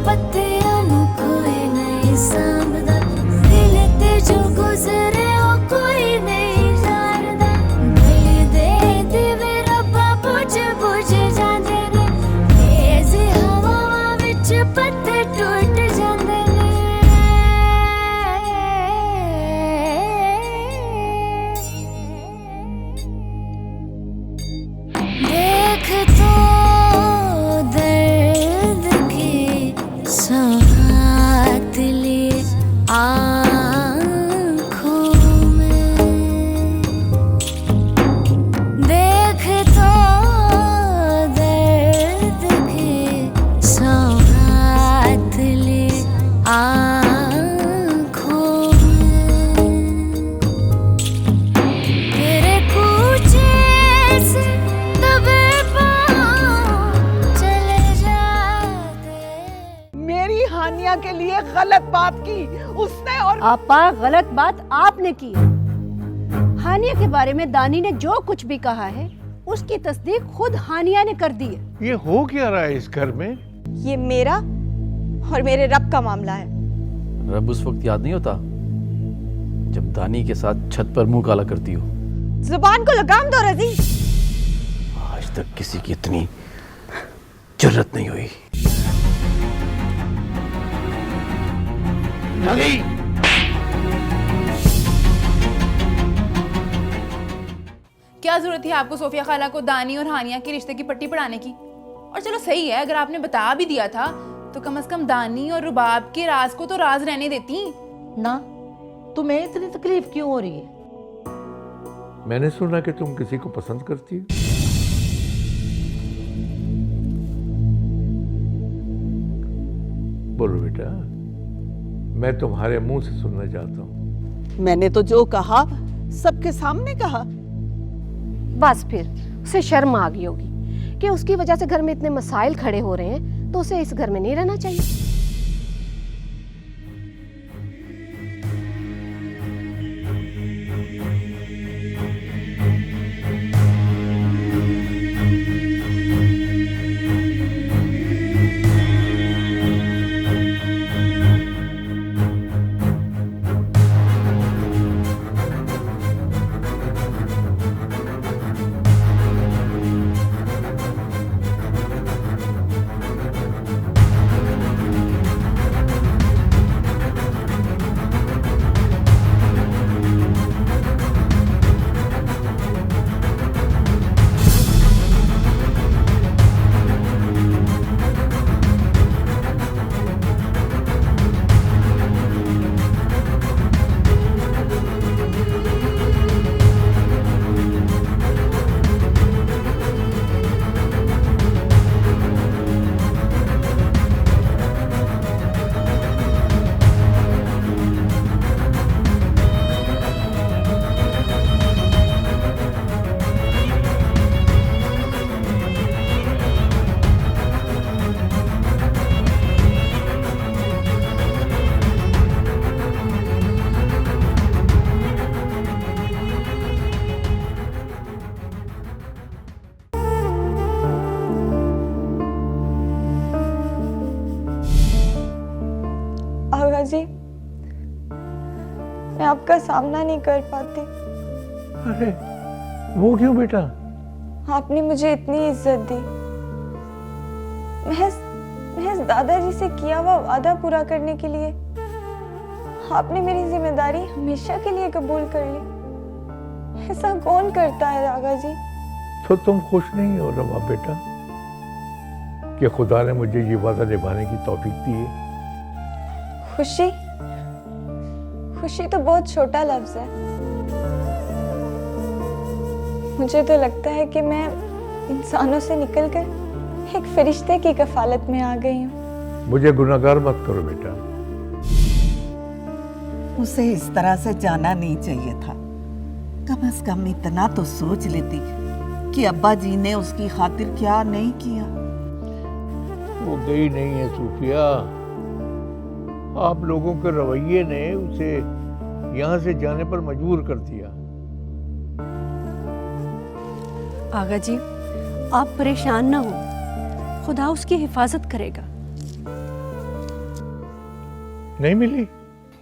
पत्तियां नु कोई नहीं सांभदा, दिल ते जो गुजरे ओ कोई नहीं जानदा। गली दे दिवे रब्बा बुझ बुझ जांदे ने, तेज हवावां विच पत्ते टूट जांदे ने। देख तो दर्द के सौगात लिए आँखों में, देख तो दर्द के सौगात लिए आँखों में। तेरे कूचे से दबे पाँव चले जाते। मेरी हानिया के लिए गलत बात की उसने, और आपा गलत बात आपने की है। हानिया के बारे में दानी ने जो कुछ भी कहा है उसकी तस्दीक खुद हानिया ने कर दी है। ये हो क्या रहा है इस घर में? ये मेरा और मेरे रब का मामला है। रब उस वक्त याद नहीं होता जब दानी के साथ छत पर मुंह काला करती हो। जुबान को लगाम दो रजी। आज तक किसी की इतनी जरूरत नहीं हुई। नहीं। क्या जरूरत थी आपको सोफिया खाला को दानी और हानिया के रिश्ते की पट्टी पढ़ाने की? और चलो सही है, अगर आपने बता भी दिया था तो कम से कम दानी और रुबाब के राज को तो राज रहने देती ना। तुम्हें इतनी तकलीफ क्यों हो रही है? मैंने सुना कि तुम किसी को पसंद करती हो। बोलो बेटा, मैं तुम्हारे मुंह से सुनना चाहता हूँ। मैंने तो जो कहा सबके सामने कहा। बस फिर उसे शर्म आ गई होगी कि उसकी वजह से घर में इतने मसाइल खड़े हो रहे हैं, तो उसे इस घर में नहीं रहना चाहिए। आगा जी, मैं आपका सामना नहीं कर पाती। अरे वो क्यों बेटा? आपने मुझे इतनी इज्जत दी, महज दादाजी से किया हुआ वादा पूरा करने के लिए आपने मेरी जिम्मेदारी हमेशा के लिए कबूल कर ली। ऐसा कौन करता है आगा जी? तो तुम खुश नहीं हो रवा बेटा कि खुदा ने मुझे ये वादा निभाने की तौफीक दी है? खुशी? खुशी तो बहुत छोटा लफ्ज है। मुझे तो लगता है कि मैं इंसानों से निकलकर एक फरिश्ते की कफालत में आ गई हूँ। मुझे गुनाहगार मत करो बेटा। उसे इस तरह से जाना नहीं चाहिए था। कम से कम इतना तो सोच लेती कि अब्बा जी ने उसकी खातिर क्या नहीं किया। वो गई नहीं है सूफिया, आप लोगों के रवैये ने उसे यहाँ से जाने पर मजबूर कर दिया। आगा जी, आप परेशान ना हो, खुदा उसकी हिफाजत करेगा। नहीं मिली?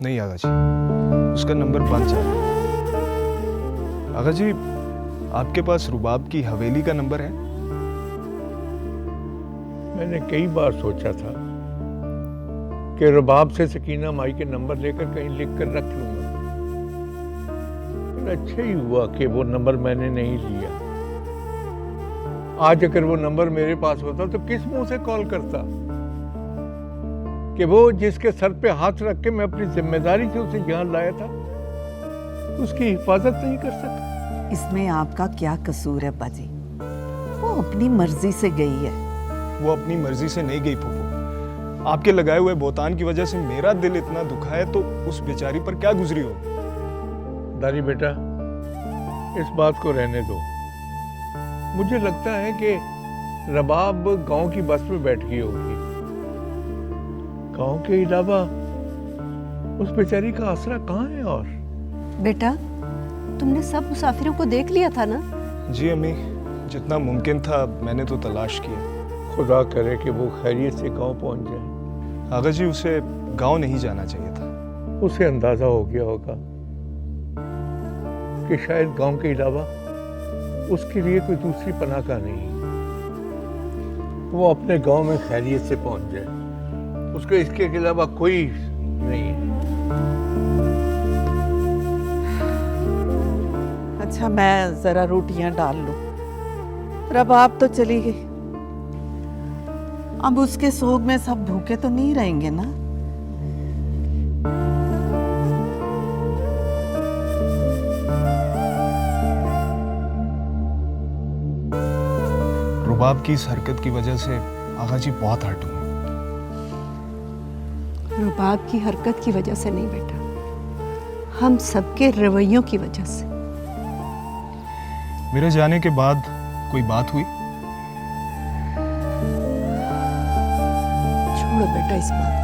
नहीं आगा जी, उसका नंबर बंद जा रहा है। आगा जी, आपके पास रुबाब की हवेली का नंबर है? मैंने कई बार सोचा था कि रुबाब से सकीना माई के नंबर लेकर कहीं लिख कर रख लूंगा, पर अच्छा ही हुआ कि वो नंबर मैंने नहीं लिया। आज अगर वो नंबर मेरे पास होता तो किस मुंह से कॉल करता कि वो जिसके सर पे हाथ रख के मैं अपनी जिम्मेदारी से उसे यहाँ लाया था, उसकी हिफाजत नहीं कर सका। इसमें आपका क्या कसूर है बाजी? वो अपनी मर्जी से गई है। वो अपनी मर्जी से नहीं गई फूफो, आपके लगाए हुए बोतान की वजह से मेरा दिल इतना दुखा है, तो उस बेचारी पर क्या गुजरी होगी। दानी बेटा, इस बात को रहने दो। मुझे लगता है कि रबाब गांव की बस में बैठ गई होगी। गांव के अलावा उस बेचारी का आसरा कहाँ है? और बेटा, तुमने सब मुसाफिरों को देख लिया था ना? जी अम्मी, जितना मुमकिन था मैंने तो तलाश किया। खुदा करे कि वो खैरियत से गांव पहुंच जाए। आगा जी, उसे गांव नहीं जाना चाहिए था। उसे अंदाजा हो गया होगा कि शायद गांव के अलावा उसके लिए कोई दूसरी पनाह का नहीं। वो अपने गांव में खैरियत से पहुंच जाए, उसको इसके अलावा कोई नहीं है। अच्छा, मैं जरा रोटियां डाल लूं। रबाब तो चली गई, अब उसके सोग में सब भूखे तो नहीं रहेंगे ना? रुबाब की इस हरकत की वजह से आगा जी बहुत हर्ट हुए। रुबाब की हरकत की वजह से नहीं बेटा, हम सबके रवैयों की वजह से। मेरे जाने के बाद कोई बात हुई? छोड़ो बेटा इस बात को।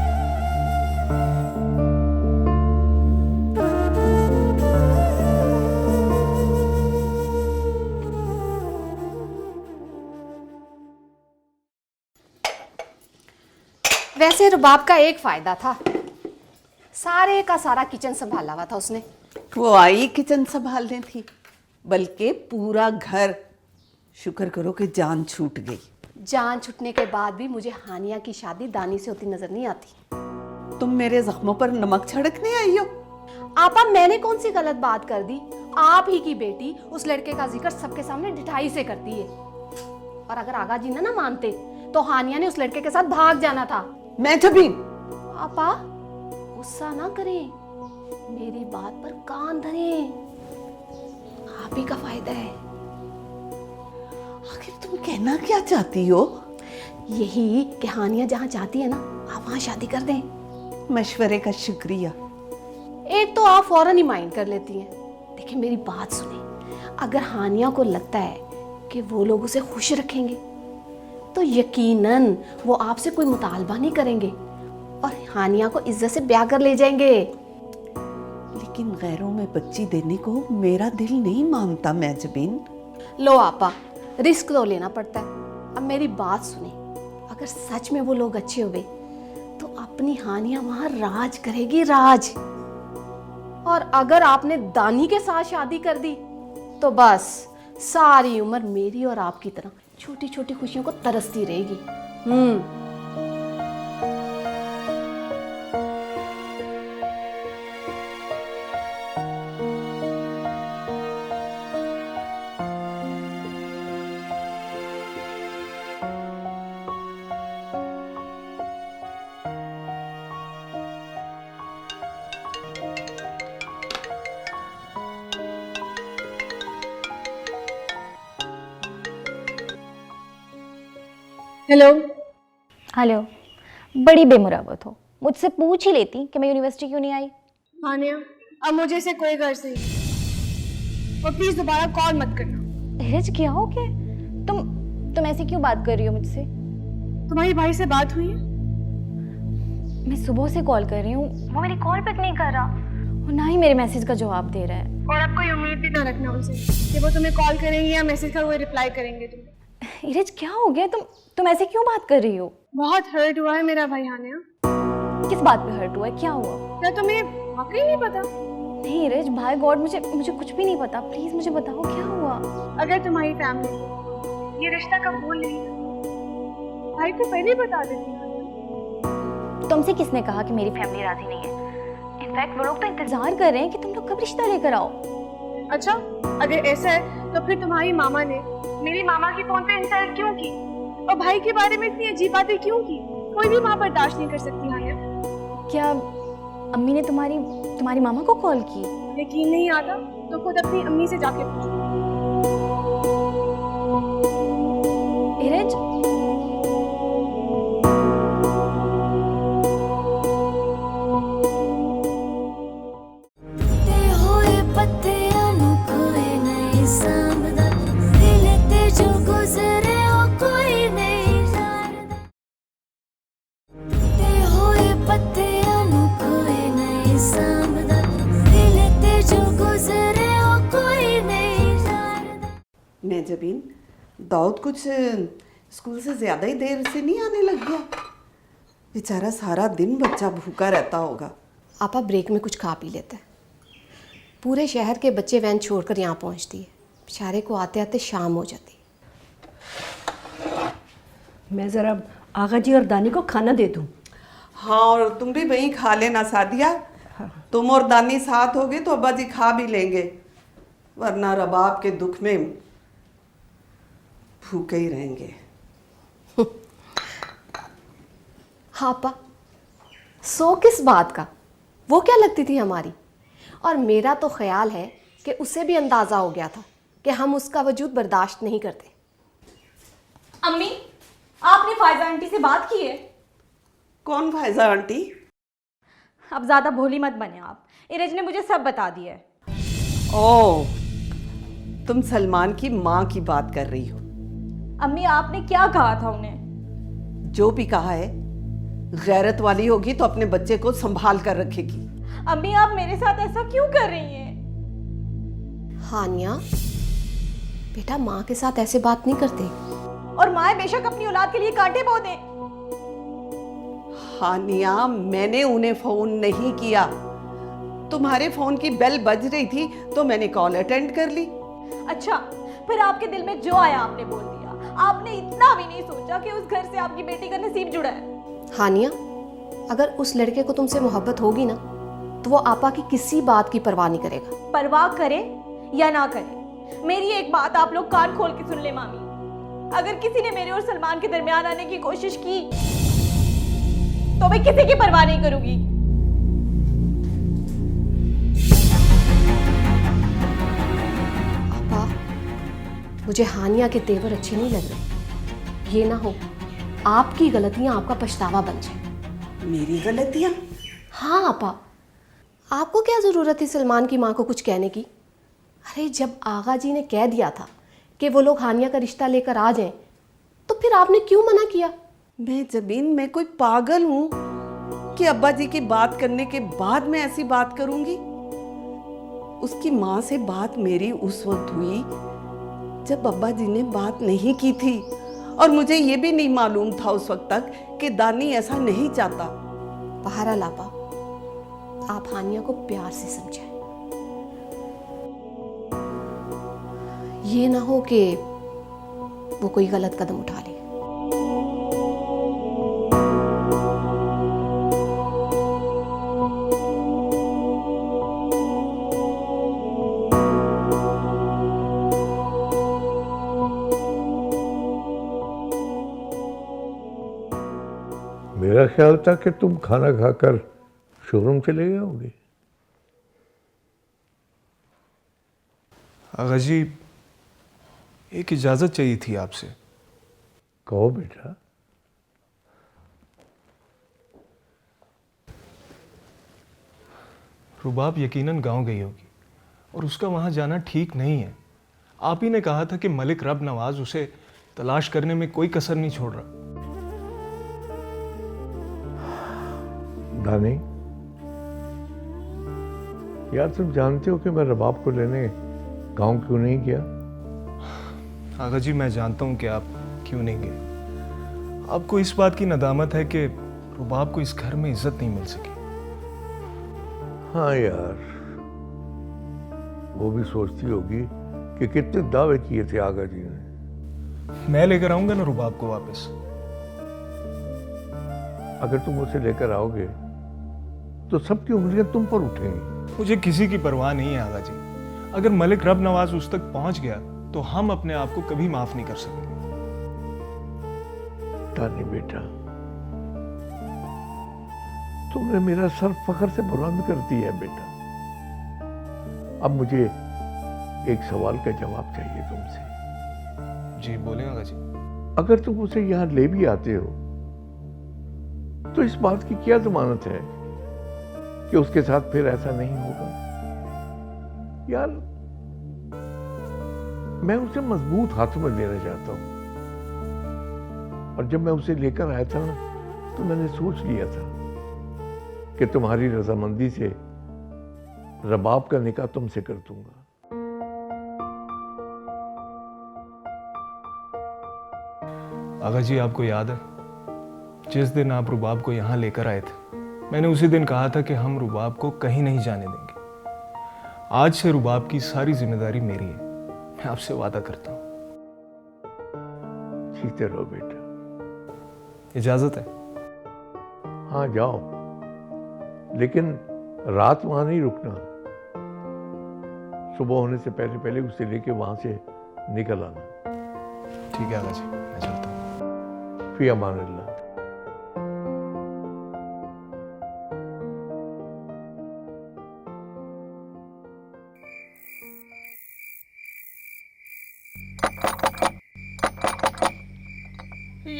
वैसे रुबाब का एक फायदा था, सारे का सारा किचन संभाला हुआ था उसने। वो आई किचन संभालने थी, बल्कि पूरा घर। शुक्र करो कि जान छूट गई। जान छूटने के बाद भी मुझे हानिया की शादी दानी से होती नजर नहीं आती। तुम मेरे जख्मों पर नमक छिड़कने आई हो? आपा, मैंने कौन सी गलत बात कर दी? आप ही की बेटी उस लड़के का जिक्र सबके सामने ढिठाई से करती है। और अगर आगा जी ना मानते तो हानिया ने उस लड़के के साथ भाग जाना था। मैं जबीन। आपा, गुस्सा ना करें, मेरी बात पर कान धरें, आप ही का फायदा है। आखिर तुम कहना क्या चाहती हो? यही कि हानिया जहाँ चाहती है ना, आप वहाँ शादी कर दें। मशवरे का शुक्रिया। एक तो आप फौरन ही माइंड कर लेती हैं। देखिए मेरी बात सुने, अगर हानिया को लगता है कि वो लोग उसे खुश रखेंगे तो यकीनन वो आपसे कोई मुतालबा नहीं करेंगे और हानिया को इज्जत से ब्याह कर ले जाएंगे। लेकिन गैरों में बच्ची देने को मेरा दिल नहीं मानता मैजबीन। लो आपा, रिस्क तो लेना पड़ता है। अब मेरी बात सुने, अगर सच में वो लोग अच्छे हुए तो अपनी हानिया वहां राज करेगी, राज। और अगर आपने दानी के साथ शादी कर दी तो बस सारी उम्र मेरी और आपकी तरह छोटी छोटी खुशियों को तरसती रहेगी। हेलो। हेलो, बड़ी बेमुरवत हो, मुझसे पूछ ही लेती कि मैं यूनिवर्सिटी क्यों नहीं आई। हानिया, अब मुझे इससे कोई गर्ज नहीं, और प्लीज दोबारा कॉल मत करना। हिज क्या हो क्या? तुम ऐसी क्यों बात कर रही हो मुझसे? तुम्हारी भाई से बात हुई है? मैं सुबह से कॉल कर रही हूँ, वो मेरी कॉल पिक नहीं कर रहा और ना ही मेरे मैसेज का जवाब दे रहा है। और अब कोई उम्मीद भी ना रखना उनसे कि वो तुम्हें कॉल करेंगे या मैसेज का कोई रिप्लाई करेंगे। इरज क्या हो गया? तुम ऐसे क्यों बात कर रही हो? बहुत हर्ट हुआ है मेरा भाई हानिया। किस बात पे हर्ट हुआ है, क्या हुआ? क्या तुम्हें वाकई नहीं पता? नहीं रिज, भाई गॉड, मुझे कुछ भी नहीं पता। प्लीज मुझे बताओ क्या हुआ। अगर तुम्हारी फैमिली ये रिश्ता कबूल नहीं करती, भाई को पहले बता देती। तुमसे किसने कहा कि मेरी फैमिली राजी नहीं है? इनफैक्ट वो लोग तो इंतजार कर रहे हैं कि तुम लोग कब रिश्ता लेकर आओ। अच्छा, अगर ऐसा है तो फिर तुम्हारी मामा ने मेरी मामा की फोन पे इंसल्ट क्यों की और भाई के बारे में इतनी अजीब बातें क्यों की? कोई भी माँ बर्दाश्त नहीं कर सकती। हानिया, क्या अम्मी ने तुम्हारी मामा को कॉल की? यकीन नहीं आता तो खुद अपनी अम्मी से जाके पूछो। इरज, ते होए पत्तियां नू कोई नहीं सांभदा, दिल ते जो गुजरे ओ कोई नहीं जानदा। ते होए पत्तियां नू कोई नहीं सांभदा, दिल ते जो गुजरे ओ कोई नहीं जानदा। मैं जबीन, दाऊद कुछ स्कूल से ज़्यादा ही देर से नहीं आने लग गया? बेचारा सारा दिन बच्चा भूखा रहता होगा। आपा ब्रेक में कुछ खा पी लेते हैं। पूरे शहर के बच्चे वैन छोड़कर यहाँ पहुँचती है, बेचारे को आते आते शाम हो जाती है। मैं ज़रा आगा जी और दानी को खाना दे दूँ। हाँ, और तुम भी वहीं खा लेना सादिया। तुम और दानी साथ होगे तो अब्बा जी खा भी लेंगे, वरना रबाब के दुख में भूखे ही रहेंगे। हाँ पा, सो किस बात का? वो क्या लगती थी हमारी? और मेरा तो ख्याल है कि उसे भी अंदाज़ा हो गया था कि हम उसका वजूद बर्दाश्त नहीं करते। अम्मी, आपने फायजा आंटी से बात की है? कौन फायजा आंटी? अब ज्यादा भोली मत बने आप। इरज ने मुझे सब बता दिया है। ओह, तुम सलमान की माँ की बात कर रही हो? अम्मी, आपने क्या कहा था उन्हें? जो भी कहा है, गैरत वाली होगी तो अपने बच्चे को संभाल कर रखेगी। अम्मी, आप मेरे साथ ऐसा क्यों कर रही हैं? हानिया, बेटा माँ के साथ ऐसे बात नहीं करते। और माँ बेशक अपनी औलाद के लिए कांटे बो दें। हानिया, मैंने उन्हें फोन नहीं किया। तुम्हारे फोन की बेल बज रही थी तो मैंने कॉल अटेंड कर ली। अच्छा, फिर आपके दिल में जो आया आपने बोल दिया। आपने इतना भी नहीं सोचा कि उस घर से आपकी बेटी का नसीब जुड़ा है। हानिया, अगर उस लड़के को तुमसे मोहब्बत होगी ना तो वो आपा की किसी बात की परवाह नहीं करेगा। परवाह करे या ना करे, मेरी एक बात आप लोग कान खोल के सुन ले मामी। अगर किसी ने मेरे और सलमान के दरमियान आने की कोशिश की तो मैं किसी की परवाह नहीं करूंगी। आपा, मुझे हानिया के तेवर अच्छे नहीं लग रहे। ये ना हो आपकी गलतियां आपका पछतावा बन जाए। मेरी गलतियां? हाँ आपा, आपको क्या ज़रूरत थी सलमान की माँ को कुछ कहने की? अरे जब आगा जी ने कह दिया था कि वो लोग हानिया का रिश्ता लेकर आ जाएं, तो फिर आपने क्यों मना किया? मैं जबीन, मैं कोई पागल हूँ कि अब्बा जी की बात करने के बाद मैं ऐसी बात करूंगी? उसकी माँ से बात मेरी उस वक्त हुई जब अब्बा जी ने बात नहीं की थी, और मुझे ये भी नहीं मालूम था उस वक्त तक कि दानी ऐसा नहीं चाहता। बहरहाल आपा, आप हानिया को प्यार से समझाएं। ये ना हो कि वो कोई गलत कदम उठा ले। मेरा ख्याल था कि तुम खाना खाकर शोरूम चले गए होगे। आगा जी, एक इजाज़त चाहिए थी आपसे। कहो बेटा। रुबाब यकीनन गांव गई होगी और उसका वहां जाना ठीक नहीं है। आप ही ने कहा था कि मलिक रब नवाज उसे तलाश करने में कोई कसर नहीं छोड़ रहा। दानी, यार तुम जानते हो कि मैं रबाब को लेने गांव क्यों नहीं गया? आगा जी, मैं जानता हूं कि आप क्यों नहीं गए। आपको इस बात की नदामत है कि रुबाब को इस घर में इज्जत नहीं मिल सकी। हाँ यार, वो भी सोचती होगी कि कितने दावे किए थे आगा जी ने। मैं लेकर आऊंगा ना रुबाब को वापस। अगर तुम उसे लेकर आओगे तो सबकी उंगलियां तुम पर उठेंगी। मुझे किसी की परवाह नहीं है आगा जी। अगर मलिक रब नवाज उस तक पहुंच गया तो हम अपने आप को कभी माफ नहीं कर सकेंगे। तानी बेटा, तुमने मेरा सर फख्र से बुलंद कर दिया है बेटा। अब मुझे एक सवाल का जवाब चाहिए तुमसे। जी बोले आगा जी। अगर तुम उसे यहां ले भी आते हो तो इस बात की क्या जमानत है कि उसके साथ फिर ऐसा नहीं होगा? यार, मैं उसे मजबूत हाथों में लेना चाहता हूं। और जब मैं उसे लेकर आया था ना, तो मैंने सोच लिया था कि तुम्हारी रजामंदी से रबाब का निकाह तुमसे कर दूंगा। आगा जी, आपको याद है जिस दिन आप रुबाब को यहां लेकर आए थे, मैंने उसी दिन कहा था कि हम रुबाब को कहीं नहीं जाने देंगे। आज से रुबाब की सारी जिम्मेदारी मेरी है। मैं आपसे वादा करता हूं। जीते रहो बेटा। इजाजत है? हाँ जाओ, लेकिन रात वहां नहीं रुकना। सुबह होने से पहले पहले उसे लेके वहां से निकल आना। ठीक है आगा जी, मैं चलता हूँ। फी अमानिल्लाह।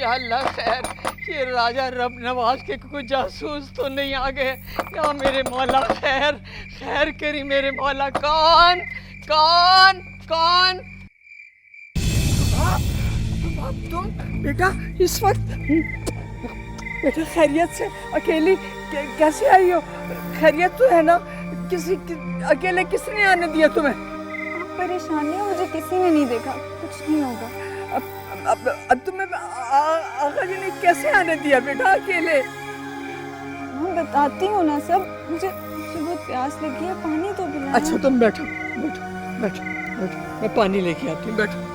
या अल्लाह खैर, ये राजा रब नवाज के कोई जासूस तो नहीं आ गए? या मेरे मौला खैर, खैर करी मेरे मौला। कौन कौन कौन? तुम बेटा इस वक्त बेटा खैरियत से अकेली कैसे आई हो? खैरियत तो है ना? अकेले किसने आने दिया तुम्हें? आप परेशान नहीं हो, मुझे किसी ने नहीं देखा, कुछ नहीं होगा। अब तुम्हें आगा जी ने कैसे आने दिया बेटा अकेले? मैं बताती हूँ ना सब। मुझे बहुत प्यास लगी है, पानी तो पिलाओ। अच्छा तुम बैठो बैठो बैठो बैठो, मैं पानी लेके आती हूँ। बैठो।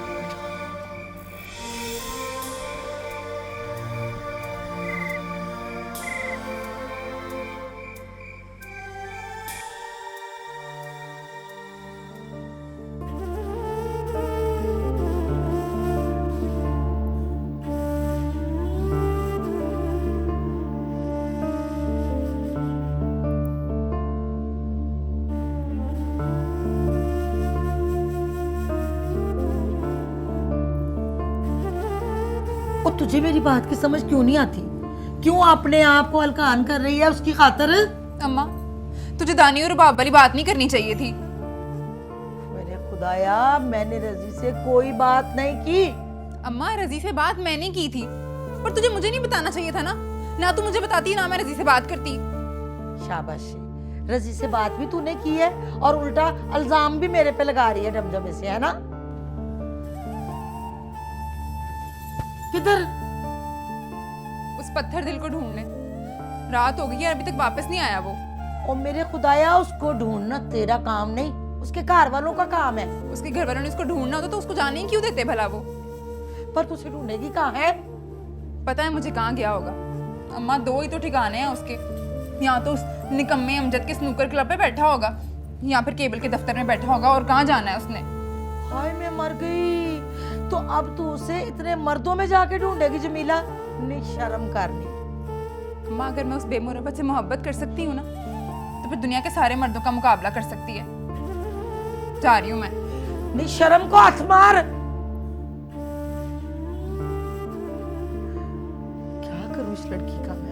और तुझे मेरी बात की समझ क्यों नहीं आती? क्यों अपने आप को हल्कान कर रही है उसकी खातर? अम्मा, तुझे दानी और रुबाब वाली बात नहीं करनी चाहिए थी। मेरे खुदाया, मैंने रजी से कोई बात नहीं की। अम्मा, रजी से बात मैंने की थी, पर तुझे मुझे नहीं बताना चाहिए था ना तू मुझे बताती, ना मैं रजी से बात करती। शाबाशी, रजी से बात भी तूने की है और उल्टा इल्जाम भी मेरे पे लगा रही है डमडम से, है ना? किधर? उस पत्थर दिल को ढूंढने। रात हो गई है, अभी तक वापस नहीं आया वो। और मेरे खुदाया, उसको ढूंढना तेरा काम नहीं, उसके घर वालों का काम है। उसके घर वालों ने उसको ढूंढना होता तो उसको जाने ही क्यों देते भला वो? पर तुझे ढूंढेगी कहाँ है? पता है मुझे कहाँ गया होगा। अम्मा, 2 ही तो ठिकाने हैं उसके। यहाँ तो उस निकम्मे अमजद के स्नूकर क्लब पे बैठा होगा, या फिर केबल के दफ्तर में बैठा होगा, और कहाँ जाना है उसने? हाय मैं मर गई। तो अब तू उसे इतने मर्दों में जाके ढूंढेगी जमीला? निशर्म करनी। अम्मा, अगर मैं उस बेमुरब्बत से मोहब्बत कर सकती हूँ ना, तो फिर दुनिया के सारे मर्दों का मुकाबला कर सकती है। जा रही हूँ मैं। निशर्म को हाथ मार। क्या करूं इस लड़की का मैं?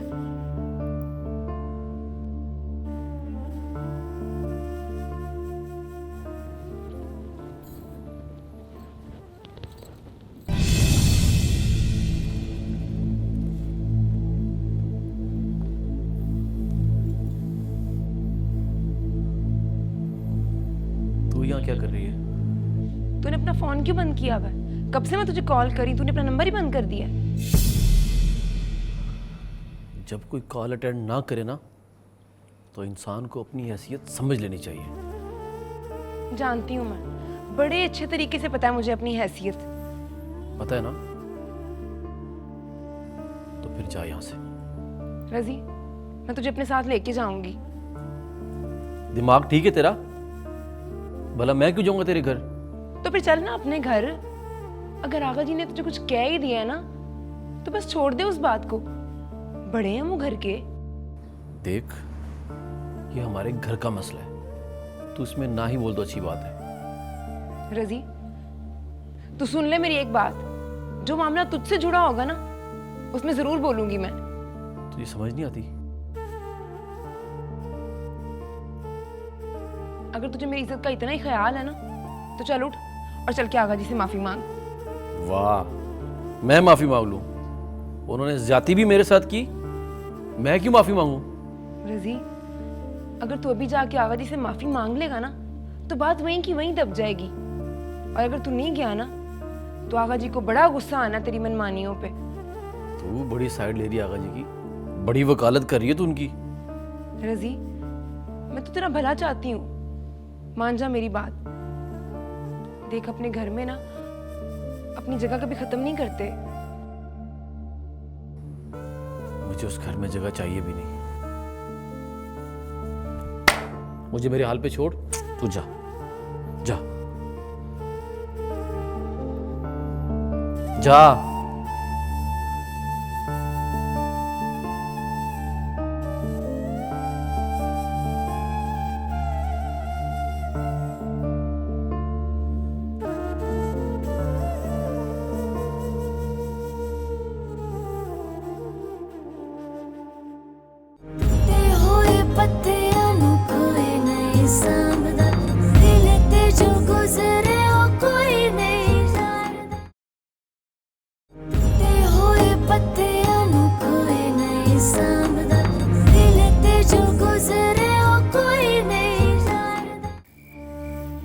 तू यहाँ क्या कर रही है? तूने अपना फोन क्यों बंद किया हुआ है? कब से मैं तुझे कॉल करी, तूने अपना नंबर ही बंद कर दिया है। जब कोई कॉल अटेंड ना करे ना तो इंसान को अपनी हैसियत समझ लेनी चाहिए। जानती हूँ मैं, बड़े अच्छे तरीके से पता है मुझे अपनी हैसियत। पता है ना? तो फिर जा यहाँ से। रजी, मैं तुझे अपने साथ लेके जाऊंगी। दिमाग ठीक है तेरा? भला मैं क्यों जाऊंगा तेरे घर? तो फिर चल ना अपने घर। अगर आगा जी ने तुझे कुछ कह ही दिया है ना तो बस छोड़ दे उस बात को। बड़े हैं वो घर के। देख, ये हमारे घर का मसला है, तू इसमें ना ही बोल दो, अच्छी बात है। रजी, तू सुन ले मेरी एक बात, जो मामला तुझसे जुड़ा होगा ना उसमें जरूर बोलूंगी मैं। तुझे समझ नहीं आती? अगर तुझे मेरी इज्जत का इतना ही ख्याल है ना तो चल उठ और चल के आगा जी से माफी मांग। वाह, मैं माफी मांग लूं? उन्होंने ज्यादती भी मेरे साथ की, मैं क्यों माफी मांगू? रजी, अगर तू अभी जाके आगा जी से माफी मांग लेगा ना तो बात वहीं की वहीं दब जाएगी। और अगर तू नहीं गया ना तो आगा जी को बड़ा गुस्सा आना तेरी मनमानियों पे। तू बड़ी साइड ले रही है आगा जी की, बड़ी वकालत कर रही है तू उनकी। रजी, मैं तो तेरा भला चाहती हूँ, मान जा मेरी बात। देख, अपने घर में ना अपनी जगह कभी खत्म नहीं करते। मुझे उस घर में जगह चाहिए भी नहीं। मुझे मेरे हाल पे छोड़, तू जा जा जा।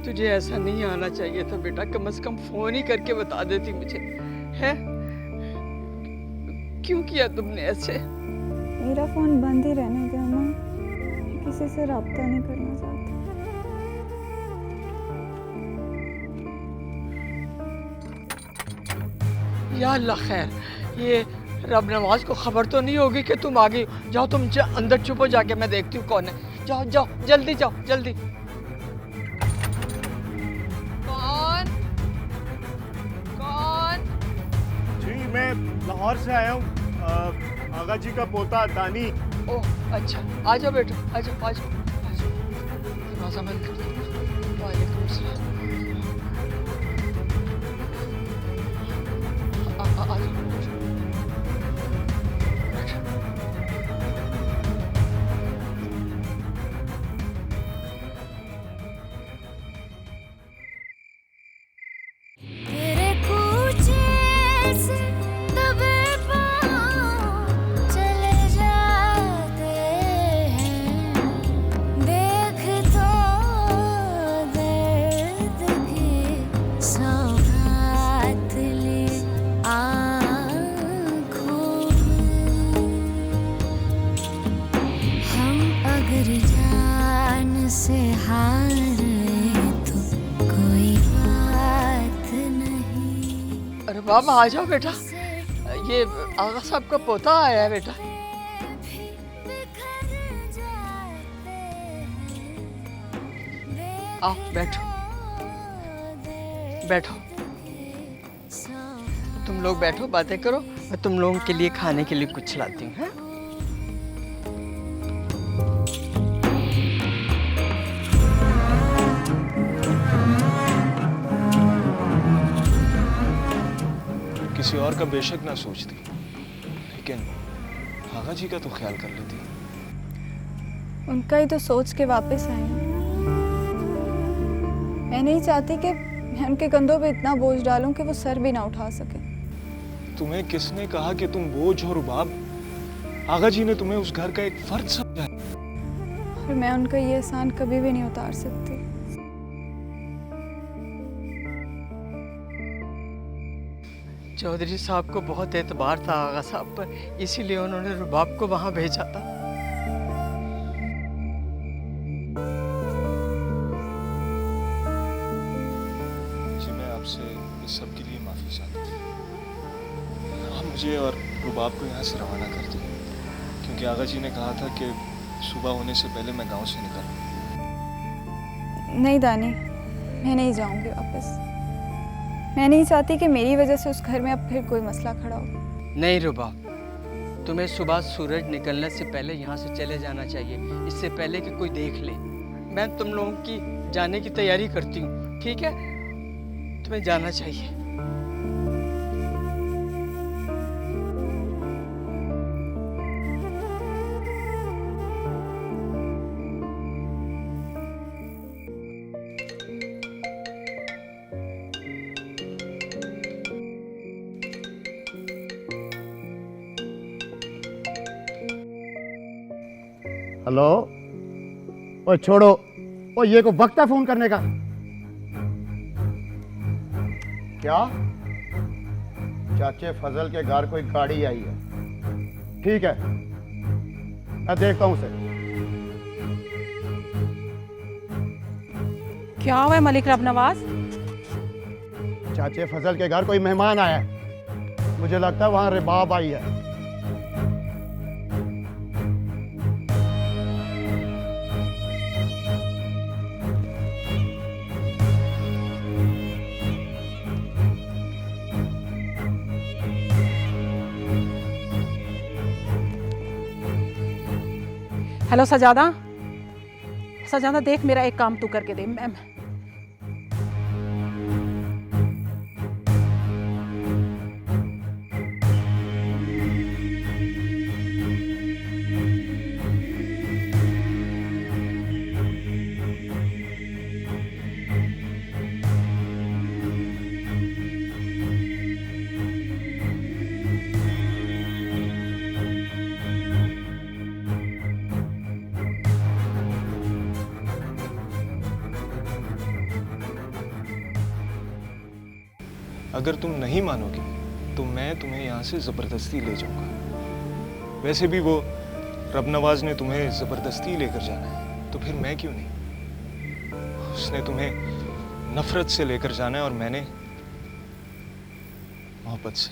तुझे ऐसा नहीं आना चाहिए था बेटा, कम से कम फोन ही करके बता देती मुझे। है क्यों किया तुमने ऐसे? मेरा फोन बंद ही रहने दे अम्मा, मैं किसी से राब्ता नहीं करना चाहती। या अल्लाह खैर, ये रब नवाज को खबर तो नहीं होगी कि तुम आ गई? जाओ तुम अंदर छुपो जाके, मैं देखती हूँ कौन है। जाओ जाओ जल्दी जाओ जल्दी। कौन कौन? जी मैं लाहौर से आया हूँ, आगा जी का पोता दानी। ओह अच्छा, आ जाओ बेटा, आ जाओ आ जाओ आ जाओ। दरवाजा बंद कर दो। वालेकुम सलाम। आ जाओ। तेरे कूचे से दबे पाँव चले जाते हैं, देख तो दर्द की सौगात ले आँखों में। हम अगर जान से हारे तो कोई बात नहीं। अरे बाबा आ जाओ बेटा, ये आगा साहब का पोता आया है बेटा। आओ बैठो बैठो, तुम लोग बैठो, बातें करो, मैं तुम लोगों के लिए खाने के लिए कुछ लाती हूँ। हैं? किसी और का बेशक ना सोचती, लेकिन आगा जी का तो ख्याल कर लेती। उनका ही तो सोच के वापस आए हैं। मैं नहीं चाहती कि मैं उनके कंधों पे इतना बोझ डालूं कि वो सर भी ना उठा सके। तुम्हें किसने कहा कि तुम बोझ हो रुबाब? आगा जी ने तुम्हें उस घर का एक फर्द समझा है। और मैं उनका ये एहसान कभी भी नहीं उतार सकती। चौधरी साहब को बहुत एतबार था आगा साहब पर, इसीलिए उन्होंने रुबाब को वहां भेजा था। जी मैं आपसे इस सब के लिए माफ़ी चाहता हूँ। आप मुझे और रुबाब को यहाँ से रवाना कर दिए, क्योंकि आगा जी ने कहा था कि सुबह होने से पहले मैं गांव से निकलूँ। नहीं दानी, मैं नहीं जाऊंगी वापस। मैं नहीं चाहती कि मेरी वजह से उस घर में अब फिर कोई मसला खड़ा हो। नहीं रुबाब, तुम्हें सुबह सूरज निकलने से पहले यहाँ से चले जाना चाहिए, इससे पहले कि कोई देख ले। मैं तुम लोगों की जाने की तैयारी करती हूँ, ठीक है? तुम्हें जाना चाहिए। हेलो, ओए छोड़ो, ओ ये को वक्त है फोन करने का? क्या? चाचे फजल के घर कोई गाड़ी आई है। ठीक है, मैं देखता हूँ उसे। क्या हुआ है मलिक रब नवाज? चाचे फजल के घर कोई मेहमान आया है, मुझे लगता है वहां रिबाब आई है। हेलो सजादा, सजादा देख मेरा एक काम तू करके दे। मैम अगर तुम नहीं मानोगे तो मैं तुम्हें यहाँ से ज़बरदस्ती ले जाऊँगा। वैसे भी वो रब नवाज ने तुम्हें ज़बरदस्ती लेकर जाना है, तो फिर मैं क्यों नहीं? उसने तुम्हें नफरत से लेकर जाना है और मैंने मोहब्बत से।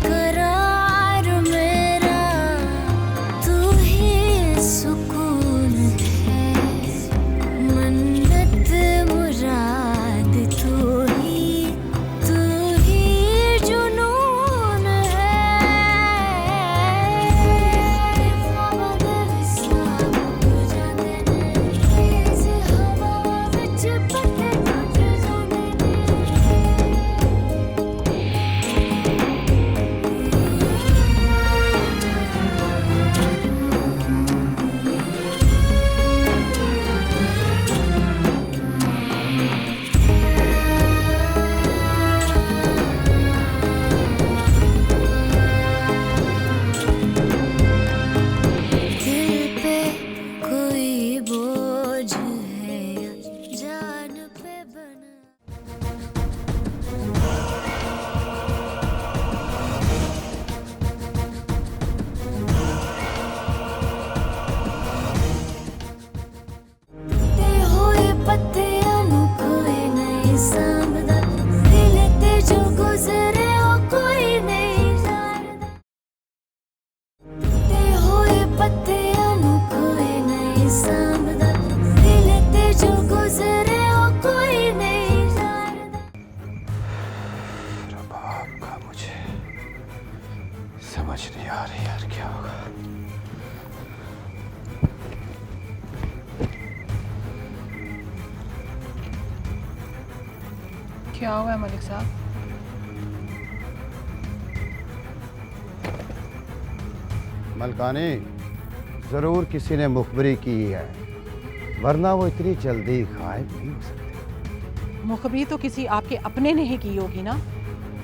करार मेरा तू ही सुकून है, मन्नत मुराद तू ही जुनून है। मगर सब बुझाते ने तेज हवा विच पत्ते टूट जाने दिल पे कोई बोझ है या जान पे बना। ते होए पत्तियां नू कोई नहीं सांभदा, दिल ते जो गुजरे ओ कोई नहीं जानदा। ते होए पत्तियां नू कोई नहीं सांभदा, दिल ते जो गुजरे ओ कोई नहीं जानदा। रबाब का मुझे समझ नहीं आ रही यार, क्या होगा? क्या हुआ है मलिक साहब? मलकानी, जरूर किसी ने मुखबरी की है, वरना वो इतनी जल्दी गायब नहीं हो सकते। मुखबी तो किसी आपके अपने ने ही की होगी ना,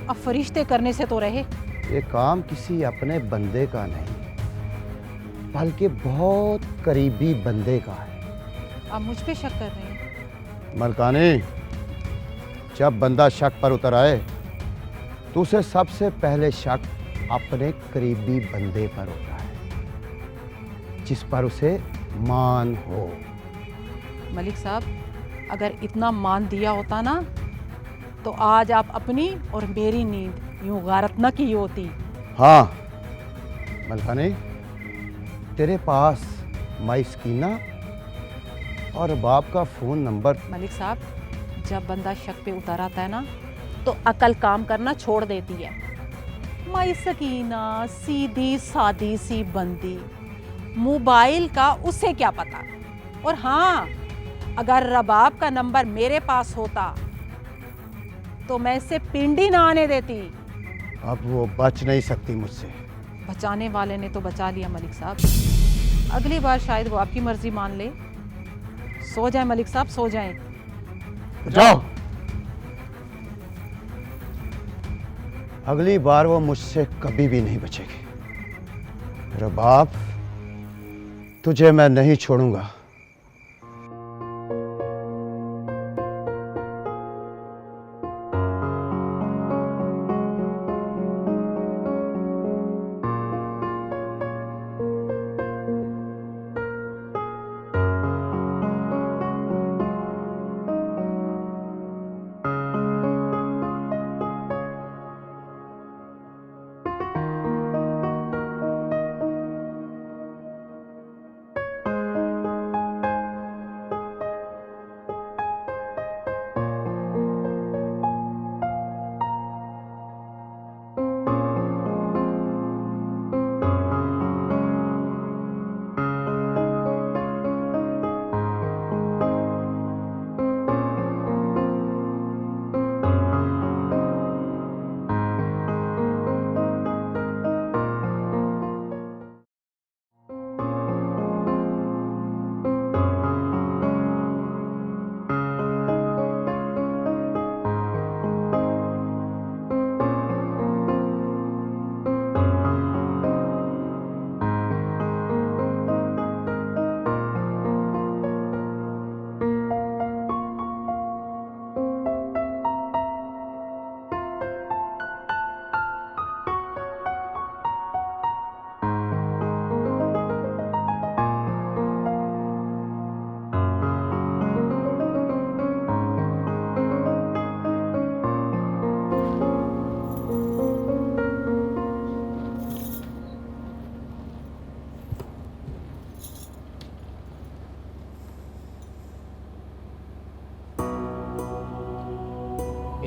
अब फरिश्ते करने से तो रहे। ये काम किसी अपने बंदे का नहीं, बल्कि बहुत करीबी बंदे का है। आप मुझ पे शक कर रहे हैं? मलकानी, जब बंदा शक पर उतर आए तो उसे सबसे पहले शक अपने करीबी बंदे पर होता है, जिस पर उसे मान हो। मलिक साहब, अगर इतना मान दिया होता ना तो आज आप अपनी और मेरी नींद यूं गारत न की होती। हाँ मलकानी, तेरे पास माई स्कीना और बाप का फोन नंबर। मलिक साहब, जब बंदा शक पे उतर आता है ना तो अकल काम करना छोड़ देती है। माई सकीना सीधी सादी सी बंदी, मोबाइल का उसे क्या पता। और हाँ, अगर रबाब का नंबर मेरे पास होता तो मैं इसे पिंडी ना आने देती। अब वो बच नहीं सकती मुझसे। बचाने वाले ने तो बचा लिया मलिक साहब। अगली बार शायद वो आपकी मर्जी मान ले। सो जाए मलिक साहब, सो जाए। जाओ। अगली बार वो मुझसे कभी भी नहीं बचेगी। रबाब, तुझे मैं नहीं छोड़ूंगा।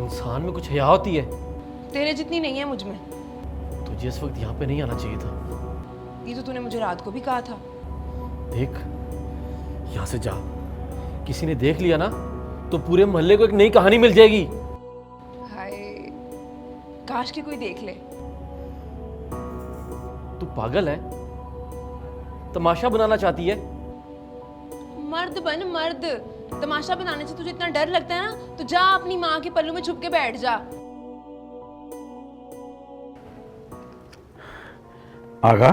इंसान में कुछ हया होती है। तेरे जितनी नहीं है मुझ में। तुझे इस वक्त यहाँ पे नहीं आना चाहिए था। ये तो तूने मुझे रात को भी कहा था। देख, यहाँ से जा। किसी ने देख लिया ना तो पूरे मोहल्ले को एक नई कहानी मिल जाएगी। हाय, काश कि कोई देख ले। तू पागल है? तमाशा बनाना चाहती है? मर्द बन मर्द। तमाशा बनाने से तुझे इतना डर लगता है ना तो जा अपनी माँ के पल्लू में छुप के बैठ जा। आगा,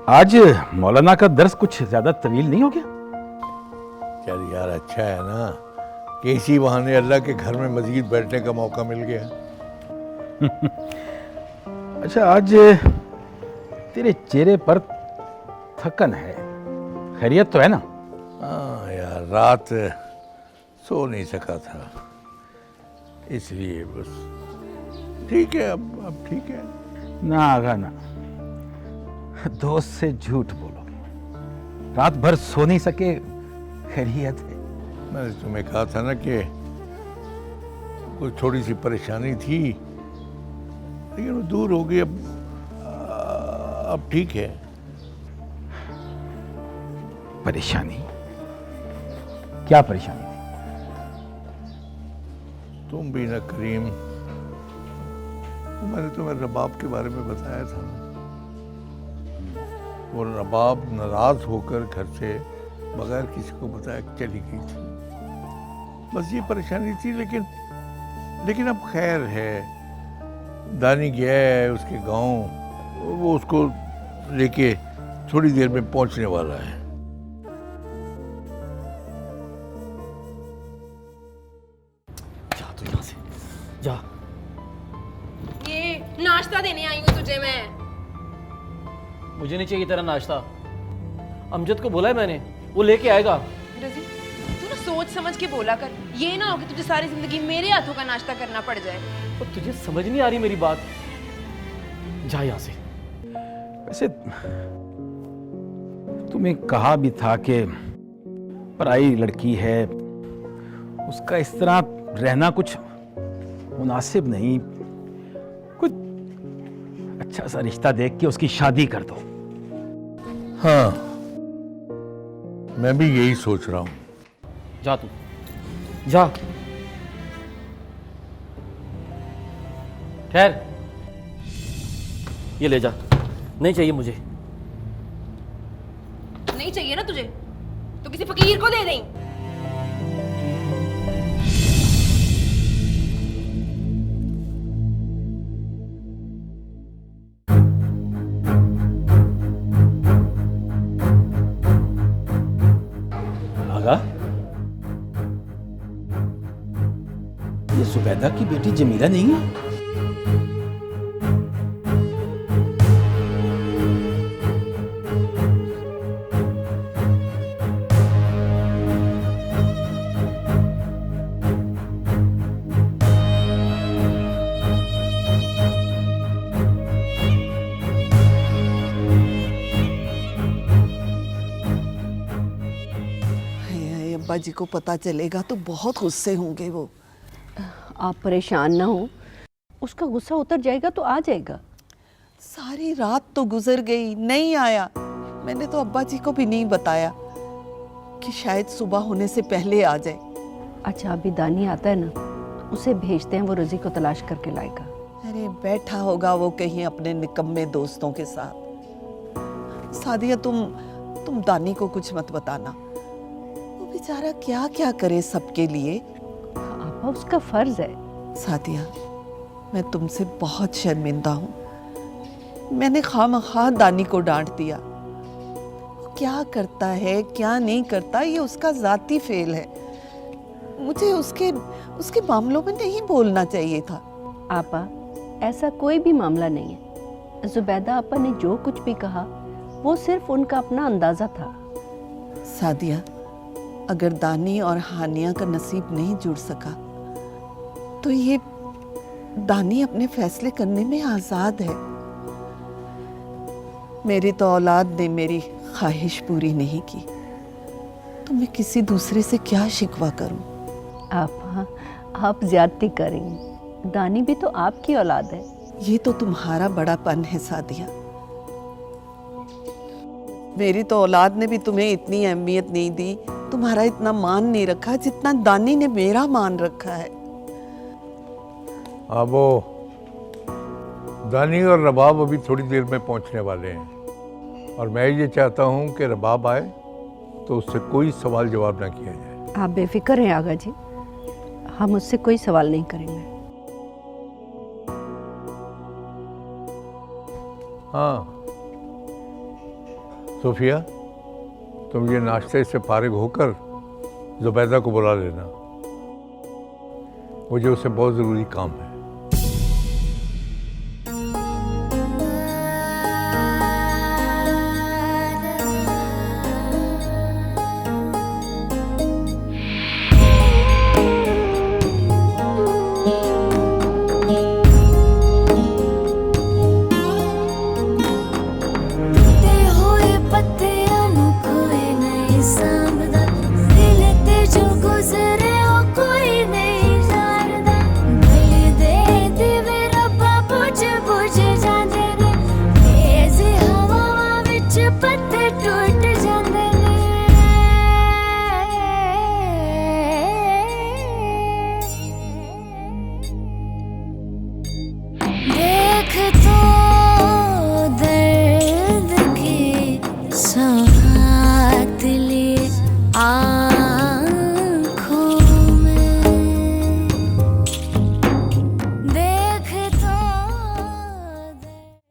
आज मौलाना का दर्स कुछ ज्यादा तवील नहीं हो गया? चल यार, अच्छा है ना कि इसी बहाने अल्लाह के घर में मजीद बैठने का मौका मिल गया। अच्छा, आज तेरे चेहरे पर थकन है, खैरियत तो है ना? हाँ यार, रात सो नहीं सका था, इसलिए बस। ठीक है, अब ठीक है ना आगा ना, दोस्त से झूठ बोलोगे। रात भर सो नहीं सके, खैरियत है? मैंने तुम्हें कहा था ना कि कोई थोड़ी सी परेशानी थी, लेकिन वो दूर हो गई। अब ठीक है। परेशानी? क्या परेशानी थी? तुम भी ना करीम, मैंने तुम्हें रबाब के बारे में बताया था। वो रबाब नाराज होकर घर से बगैर किसी को बताया चली गई थी। बस ये परेशानी थी, लेकिन अब खैर है। दानी गया है उसके गांव, वो उसको लेके थोड़ी देर में पहुंचने वाला है। जा तू यहाँ से, जा। मुझे नहीं चाहिए तेरा नाश्ता। अमजद को बोला है मैंने, वो लेके आएगा। रजी, तू ना सोच समझ के बोला कर, ये ना हो कि तुझे सारी जिंदगी मेरे हाथों का नाश्ता करना पड़ जाए। और तुझे समझ नहीं आ रही मेरी बात? जा यहाँ से। वैसे तुम्हें कहा भी था कि पराई लड़की है, उसका इस तरह रहना कुछ मुनासिब नहीं, कुछ अच्छा सा रिश्ता देख के उसकी शादी कर दो। हाँ, मैं भी यही सोच रहा हूँ। जा तू, जा। ठहर, ये ले जा। नहीं चाहिए मुझे। नहीं चाहिए ना तुझे तो किसी फकीर को दे दें। आगा, ये जुबैदा की बेटी जमीला नहीं है? अब्बा जी को पता चलेगा तो बहुत गुस्से होंगे वो। आप परेशान ना हो, उसका गुस्सा उतर जाएगा तो आ जाएगा। सारी रात तो गुजर गई, नहीं आया। मैंने तो अब्बा जी को भी नहीं बताया कि शायद सुबह होने से पहले आ जाए। अच्छा, अभी दानी आता है ना, उसे भेजते हैं, वो रजी को तलाश करके लाएगा। अरे बैठा होगा वो कहीं अपने निकम्मे दोस्तों के साथ। सादिया, तुम दानी को कुछ मत बताना, वो बेचारा क्या क्या करे सबके लिए। आपा, उसका फर्ज है। सादिया, मैं तुमसे बहुत शर्मिंदा हूँ। मैंने खामखा दानी को डांट दिया। वो क्या करता है क्या नहीं करता ये उसका जाती फेल है। मुझे उसके मामलों में नहीं बोलना चाहिए था। आपा, ऐसा कोई भी मामला नहीं है। जुबैदा आपा ने जो कुछ भी कहा वो सिर्फ उनका अपना अंदाजा था। सादिया, अगर दानी और हानिया का नसीब नहीं जुड़ सका तो ये दानी अपने फैसले करने में आजाद है। मेरी तो औलाद ने मेरी ख्वाहिश पूरी नहीं की तो मैं किसी दूसरे से क्या शिकवा करूं। आप ज्यादती करेंगी, दानी भी तो आपकी औलाद है। ये तो तुम्हारा बड़ापन है सादिया। मेरी तो औलाद ने भी तुम्हें इतनी अहमियत नहीं दी, तुम्हारा इतना मान नहीं रखा जितना दानी ने मेरा मान रखा है। अब वो दानी और रबाब अभी थोड़ी देर में पहुंचने वाले हैं और मैं ये चाहता हूं कि रबाब आए तो उससे कोई सवाल जवाब ना किया जाए। आप बेफिक्र हैं आगा जी, हम उससे कोई सवाल नहीं करेंगे। हाँ सोफिया, तुम ये नाश्ते से फारिग होकर जुबैदा को बुला लेना, मुझे उससे बहुत ज़रूरी काम है।